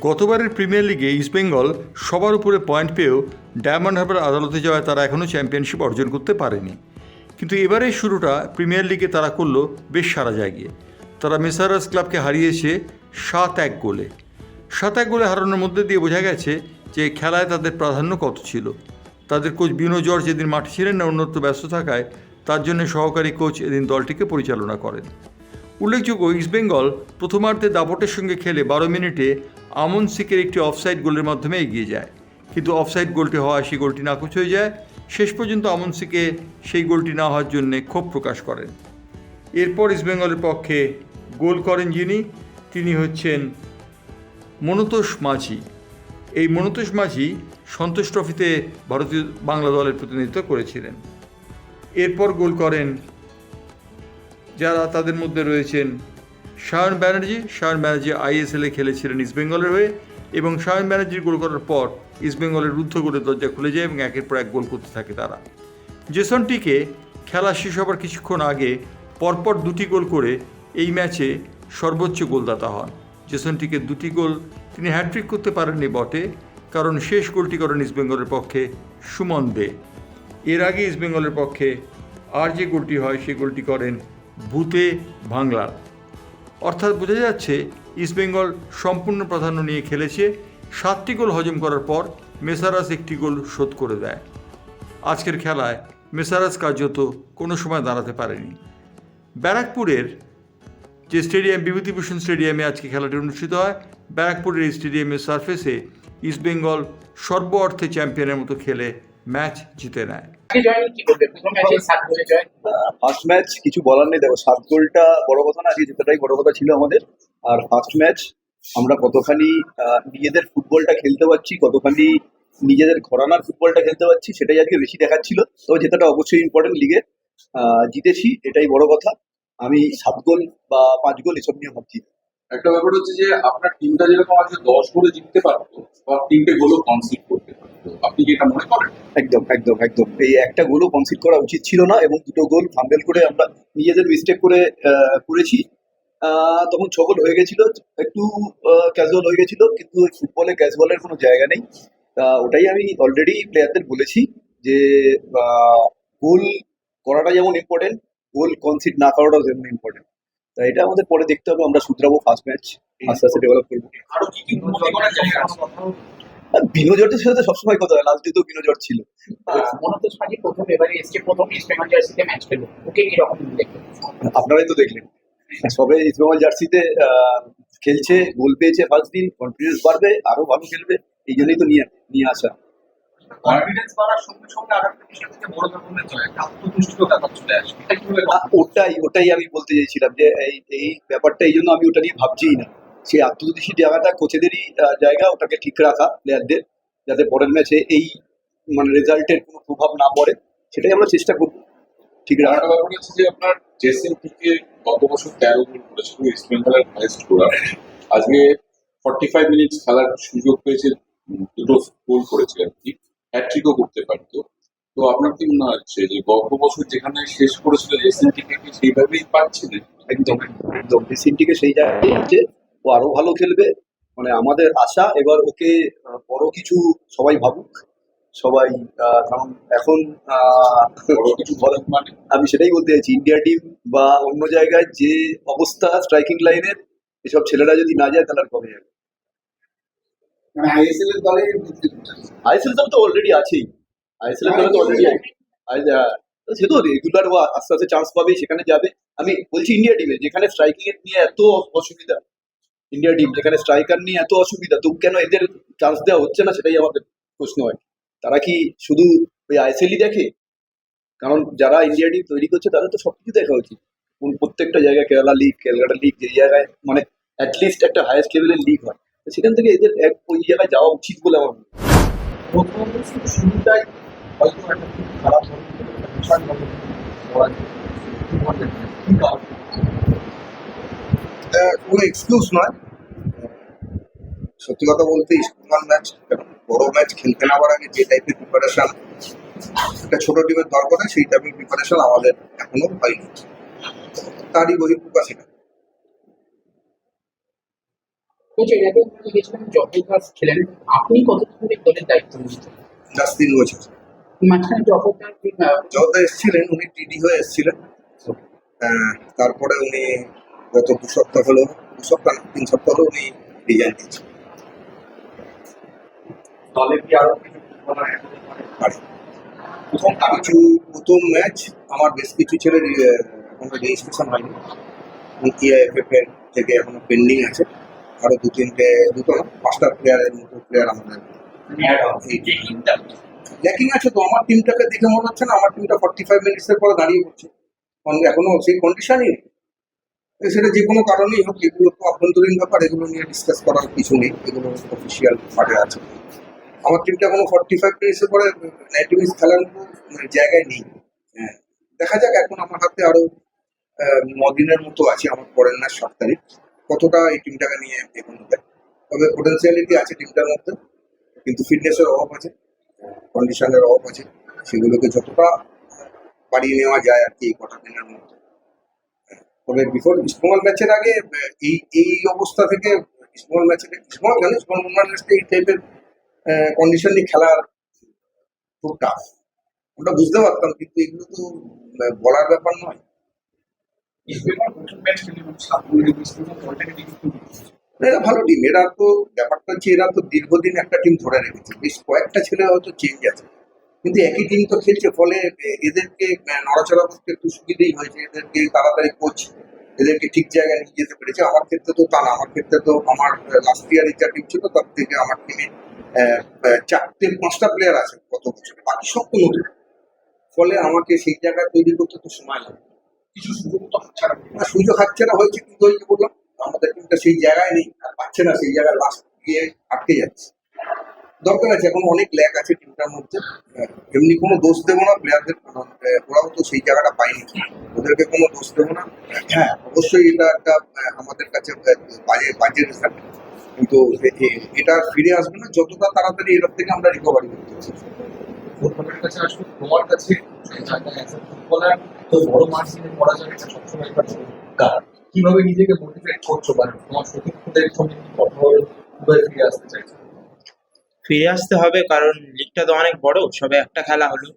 গতবারের প্রিমিয়ার লিগে ইস্টবেঙ্গল সবার উপরে পয়েন্ট পেয়েও ডায়মন্ড হারবার আদালতে যাওয়ায় তারা এখনও চ্যাম্পিয়নশিপ অর্জন করতে পারেনি। কিন্তু এবারের শুরুটা প্রিমিয়ার লিগে তারা করলো বেশ সারা জায়গায়। তারা মেসারাস ক্লাবকে হারিয়েছে 7-1 গোলে। 7-1 গোলে হারানোর মধ্যে দিয়ে বোঝা গেছে যে খেলায় তাদের প্রাধান্য কত ছিল। তাদের কোচ বিনো জর্জ এদিন মাঠে ছিলেন না, অন্যত্র ব্যস্ত থাকায় তার জন্য সহকারী কোচ এদিন দলটিকে পরিচালনা করেন। উল্লেখযোগ্য, ইস্টবেঙ্গল প্রথমার্ধে দাপটের সঙ্গে খেলে 12 মিনিটে আমন সিকের একটি অফসাইড গোলের মাধ্যমে এগিয়ে যায়, কিন্তু অফসাইড গোলটি হওয়ায় সেই গোলটি নাকচ হয়ে যায়। শেষ পর্যন্ত আমন সিকে সেই গোলটি না হওয়ার জন্যে ক্ষোভ প্রকাশ করেন। এরপর ইস্টবেঙ্গলের পক্ষে গোল করেন তিনি হচ্ছেন মনতোষ মাঝি। এই মনতোষ মাঝি সন্তোষ ট্রফিতে ভারতীয় বাংলা দলের প্রতিনিধিত্ব করেছিলেন। এরপর গোল করেন যারা, তাদের মধ্যে রয়েছেন সায়ন ব্যানার্জি আইএসএলে খেলেছিলেন ইস্টবেঙ্গলের হয়ে, এবং সায়ন ব্যানার্জির গোল করার পর ইস্টবেঙ্গলের রুদ্ধ গোলের দরজা খুলে যায় এবং একের পর এক গোল করতে থাকে তারা। জেসন টিকে খেলা শেষ হবার কিছুক্ষণ আগে পরপর 2টি গোল করে এই ম্যাচে সর্বোচ্চ গোলদাতা হন। জেসন টিকে 2টি গোল, তিনি হ্যাট্রিক করতে পারেননি বটে, কারণ শেষ গোলটি করেন ইস্টবেঙ্গলের পক্ষে সুমন দে। এর আগে ইস্টবেঙ্গলের পক্ষে আর যে গোলটি হয় সেই গোলটি করেন ভূতে ভাংলার। অর্থাৎ বোঝা যাচ্ছে ইস্টবেঙ্গল সম্পূর্ণ প্রাধান্য নিয়ে খেলেছে। 7টি গোল হজম করার পর মেসারাস 1টি গোল শোধ করে দেয়। আজকের খেলায় মেসারাস কার্যত কোনো সময় দাঁড়াতে পারেনি। ব্যারাকপুরের যে স্টেডিয়াম, বিভূতিভূষণ স্টেডিয়ামে আজকে খেলাটি অনুষ্ঠিত হয়, ব্যারাকপুরের এই স্টেডিয়ামের সারফেসে ইস্টবেঙ্গল সর্ব অর্থে চ্যাম্পিয়নের মতো খেলে ম্যাচ জিতে নেয়। ফার্স্ট ম্যাচ কিছু বলার নেই, দেখো 7 গোলটা বড় কথা না, আজকে জেতাটাই বড় কথা ছিল আমাদের। আর ফার্স্ট ম্যাচ আমরা কতখানি নিজেদের ফুটবলটা খেলতে পারছি, কতখানি নিজেদের ঘরানার ফুটবলটা খেলতে পারছি, সেটাই আজকে বেশি দেখাচ্ছিল। তবে জেতাটা অবশ্যই ইম্পর্টেন্ট, লিগে জিতেছি এটাই বড় কথা। আমি 7 গোল বা 5 গোল এসব নিয়ে ভাবছি। একটা ব্যাপার হচ্ছে যে আপনার টিমটা যেরকম আজকে 10 গোলে জিততে পারতো, বা 3টে গোলও কনসিড করতে পারতো, আপনি কি এটা মনে করেন? একদম একদম একদম এই একটা গোলও কনসিড করা উচিত ছিল না, এবং 2টো গোল ফাম্বেল করে আমরা নিজেদের মিস্টেক করে করেছি। তখন 6 গোল হয়ে গেছিল, একটু ক্যাজুয়াল হয়ে গেছিল, কিন্তু ওই ফুটবলে ক্যাজুয়ালের কোনো জায়গা নেই। ওটাই আমি অলরেডি প্লেয়ারদের বলেছি যে গোল করাটা যেমন ইম্পর্টেন্ট, গোল কনসিড না করাটাও যেমন ইম্পর্টেন্ট। তাই এটা আমাদের পরে দেখতে হবে, আমরা শুধরাবো ফার্স্ট ম্যাচ, আস্তে আস্তে ডেভেলপ করবো। আরো কি কি উন্নতি করার জায়গা আছে? বিনো জর্জের সাথে সবসময় কথা হয়, লাস্ট ডে তো বিনো জর্জ ছিল। মনতোষ মাঝি প্রথম এবারে এসকে প্রথম ইস্টবেঙ্গল জার্সিতে ম্যাচ খেললো, ওকে কিরকম দেখলেন? আপনারাই তো দেখলেন, সবে ইস্টবেঙ্গল জার্সিতে খেলছে, গোল পেয়েছে ফার্স্ট দিন, কনফিডেন্স বাড়বে, আরো ভালো খেলবে, এই জন্যই তো নিয়ে আসা। কনফিডেন্স বাড়ার সঙ্গে সঙ্গে আরেকটা বিষয় থেকে বড় ধরনের জয়, একটা আত্মতুষ্টির ব্যাপার চলে আসবে। এটা কিভাবে? ওটাই আমি বলতে চাইছিলাম যে এই ব্যাপারটা, এই জন্য আমি ওটা নিয়ে ভাবছিই না। সেই আত্মতুষ্টির জায়গাটা কোচেদেরই জায়গা, ওটাকে ঠিক রাখা প্লেয়ারদের, যাতে পরের ম্যাচে এই মানে রেজাল্টের কোনো প্রভাব না পড়ে, সেটাই আমরা চেষ্টা করবো ঠিক রাখা। আরেকটা ব্যাপার হচ্ছে যে আপনার জেসিন থেকে গত বছর 13 গোল করেছিল, ইস্ট বেঙ্গলের হাইয়েস্ট স্কোরার। আজকে 45 মিনিট খেলার সুযোগ পেয়েছে, 2টো গোল করেছে আর কি, হ্যাট্রিকও করতে পারতো। তো আপনার কি মনে হচ্ছে যে গত বছর যেখানে শেষ করেছিল জেসিন থেকে কি সেইভাবেই পাচ্ছিলেন? একদম একদম সিনটিকে সেই জায়গায় আছে, ও আরো ভালো খেলবে, মানে আমাদের আশা। এবার ওকে বড় কিছু সবাই ভাবুক, সবাই, কারণ এখন বড় কিছু বলেন মানে আমি সেটাই বলতে চাইছি, ইন্ডিয়া টিম বা অন্য জায়গায় যে অবস্থা স্ট্রাইকিং লাইনের, এসব ছেলেরা যদি না যায় তাহলে আর কবে যাবে? মানে আইএসএল এর দলে আইএসএল তো অলরেডি আছেই, আইএসএল এর দলে তো অলরেডি সে তো রেগুলার ও আস্তে আস্তে চান্স পাবে, সেখানে যাবে। আমি বলছি ইন্ডিয়া টিমে যেখানে স্ট্রাইকিং এর নিয়ে এত অসুবিধা, ইন্ডিয়া টিম যেখানে স্ট্রাইকার নিয়ে এত অসুবিধা, তো কেন এদের চান্স দেওয়া হচ্ছে না, সেটাই আমাদের প্রশ্ন হয়। তারা কি শুধু ওই আইএসএলই দেখে? কারণ যারা ইন্ডিয়া টিম তৈরি করছে তাদের তো সবকিছু দেখা উচিত, প্রত্যেকটা জায়গায়, কেরালা লিগ, ক্যালকাটা লিগ, যে জায়গায় মানে অ্যাটলিস্ট একটা হাইয়েস্ট লেভেলের লিগ হয়, তো সেখান থেকে এদের ওই জায়গায় যাওয়া উচিত বলে আমার মনে হয়। প্রথম শুরুটাই হয়তো একটা খুব খারাপ কোনো এক্সকিউজ নয়। সত্যি কথা বলতে স্কুল ম্যাচ, বড় ম্যাচ খেলতে নেওয়ার আগে যে টাইপের প্রিপারেশন একটা ছোট টিমের দরকার হয়, সেই টাইপের প্রিপারেশন আমাদের এখনো হয়নি, তারই বহিঃপ্রকাশ এটা। কোচ এর আগে আপনি গেছিলেন জফরদাস খেলেন, আপনি কতক্ষণ দলের দায়িত্ব নিয়েছেন? জাস্ট 3 বছর। মাঝখানে জফরদাস জগদা এসেছিলেন, উনি টিডি হয়ে এসেছিলেন। তারপরে উনি গত 2 সপ্তাহ হলো, 2 সপ্তাহ না 3 সপ্তাহ হলো উনি রিজাইন দিয়েছেন। দলে কি আরো কিছু আর প্রথম ম্যাচ আমার বেশ কিছু ছেলের এখনো রেজিস্ট্রেশন হয়নি, ইআইএফএফ এর থেকে এখনো পেন্ডিং আছে। আরো 2-3টে 5টা প্লেয়ারের মতো প্লেয়ার আমাদের ল্যাকিং আছে। তো আমার টিমটাকে দেখে মনে হচ্ছে না আমার টিমটা 45 মিনিটসের পরে দাঁড়িয়ে পড়ছে, কারণ এখনো সেই কন্ডিশনই নেই। সেটা যে কোনো কারণেই হোক, এগুলো তো অভ্যন্তরীণ ব্যাপার, এগুলো নিয়ে ডিসকাস করার কিছু নেই, এগুলো অফিসিয়াল পার্টে আছে। আমার টিমটা এখনো 45 মিনিটসের পরে 90 মিনিটস খেলার মতো জায়গায় নেই। হ্যাঁ, দেখা যাক, এখন আমার হাতে আরো 9 দিনের মতো আছে আমার পরের ম্যাচ 7 তারিখ, কতটা এই টিমটাকে নিয়ে এগোনো যায়। তবে পোটেন্সিয়ালিটি আছে টিমটার মধ্যে, কিন্তু ফিটনেসের অভাব আছে, কন্ডিশনের অভাব আছে, সেগুলোকে যতটা বাড়িয়ে নেওয়া যায় আর কি এই কটা দিনের মধ্যে। তবে বিফোর ইস্টবেঙ্গল ম্যাচের আগে এই অবস্থা থেকে ইস্টবেঙ্গল ম্যাচটা এই টাইপের কন্ডিশন নিয়ে খেলার খুব টাফ, আমরা বুঝতে পারতাম, কিন্তু এগুলো তো বলার ব্যাপার নয়। ইস্টবেঙ্গল প্রথম ম্যাচ খেলে 7 মিনিট ইস্টবেঙ্গল দলটাকে দেখে খুব এরা ভালো টিম, এরা তো ব্যাপারটা হচ্ছে এরা তো দীর্ঘদিন একটা টিম ধরে রেখেছে, বেশ কয়েকটা ছেলে হয়তো চেঞ্জ আছে, কিন্তু একই টিম তো খেলছে, ফলে এদেরকে নড়াচড়া করতে একটু সুবিধেই হয়েছে, এদেরকে তাড়াতাড়ি কোচ এদেরকে ঠিক জায়গায় নিয়ে যেতে পেরেছে। আমার ক্ষেত্রে তো তা না, আমার ক্ষেত্রে তো আমার লাস্ট ইয়ারে যা টিম ছিল তার থেকে আমার টিমে 4-5টা প্লেয়ার আছে গত বছরে, বাকি সব তো নতুন, ফলে আমাকে সেই জায়গায় তৈরি করতে তো সময় লাগে। কিছু সুযোগ তো হাতছাড়া করে। সুযোগ হাতছাড়া হয়েছে, কিন্তু ওই যে বললাম আমাদের টিমটা সেই জায়গায় নেই, আর পাচ্ছে না, সেই জায়গায় লাস্ট গিয়ে আটকে যাচ্ছে। দরকার আছে, এখন অনেক ল্যাক আছে টিমটার মধ্যে। এমনি কোনো দোষ দেবো না প্লেয়ারদের, কারণ ওরাও তো সেই জায়গাটা পায়নি, ওদেরকে কোনো দোষ দেবো না। হ্যাঁ, অবশ্যই এটা একটা আমাদের কাছে বাজে রেজাল্ট, কিন্তু এটা ফিরে আসবে না যতটা তাড়াতাড়ি এটার থেকে আমরা রিকভারি করতে পারছি। ফুটবলের কাছে আসলে তোমার কাছে সেই জায়গায় অ্যাজ এ ফুটবলার তো বড় মার্জিনে পড়া যাবে এটা সবসময় একটা কারণ কিভাবে নিজেকে মোটিভেট করছো বা তোমার সতীর্থদের সঙ্গে কি কথা বলে কিভাবে ফিরে আসতে চাইছো? ফিরে আসতে হবে, কারণ লিগটা তো অনেক বড়, সবে একটা খেলা হলো,